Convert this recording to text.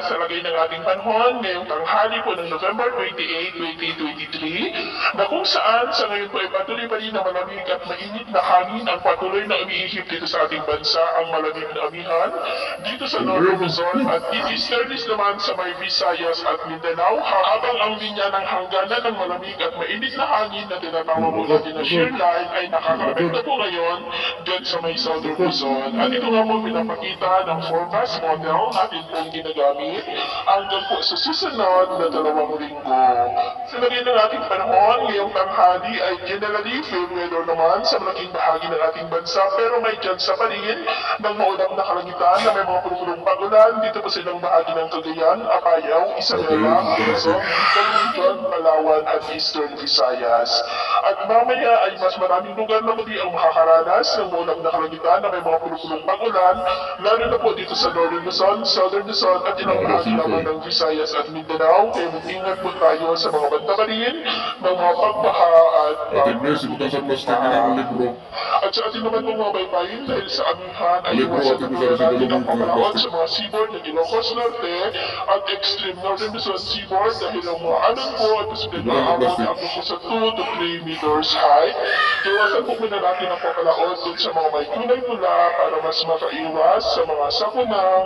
sa lagay ng ating panahon ngayong tanghali po ng November 28, 2023 na kung saan sa ngayon po ay patuloy pa rin na malamig at mainit na hangin ang patuloy na umiihip dito sa ating bansa, ang malamig na amihan dito sa Northern Luzon at easterlies naman sa may Visayas at Mindanao, habang ang linya ng hangganan ng malamig at mainit na hangin na tinatawag po natin na shear line ay nakakapekto po ngayon dyan sa may Southern Luzon. At ito nga po pinapakita ng forecast model natin pong ginagamit hanggang po sa susunod na 2 linggo. Sa lagay ng ating panahon, ngayong tanghali ay generally fair weather naman sa malaking bahagi ng ating bansa, pero may tsansa pa rin ng maulap na kalangitan na may mga pulupulong pagulan dito po sa ilang bahagi ng Cagayan, Apayao, Isabela, Quezon, Bicol, Palawan at Eastern Visayas. At mamaya ay mas maraming lugar na muli ang makakaranas ng maulap na kalangitan na may mga pulupulong pagulan, lalo na po dito sa Northern Luzon, Southern Luzon at ilang bahagi naman ng Visayas at Mindanao. Kaya mag-ingat po tayo sa mga bantabarin ng mga pagbaha at at sa ating naman pong mga baybayin dahil sa amihan ay iwasan na muna natin ang pamalaot sa mga seaboard ng Ilocos Norte at extreme Northern Luzon seaboard dahil ang mga alon po at posibleng maabot ang po sa 2 to 3 meters high. Iwasan po muna natin ang pamalaot dun sa mga may kulay mula para mas makaiwas sa mga sakunang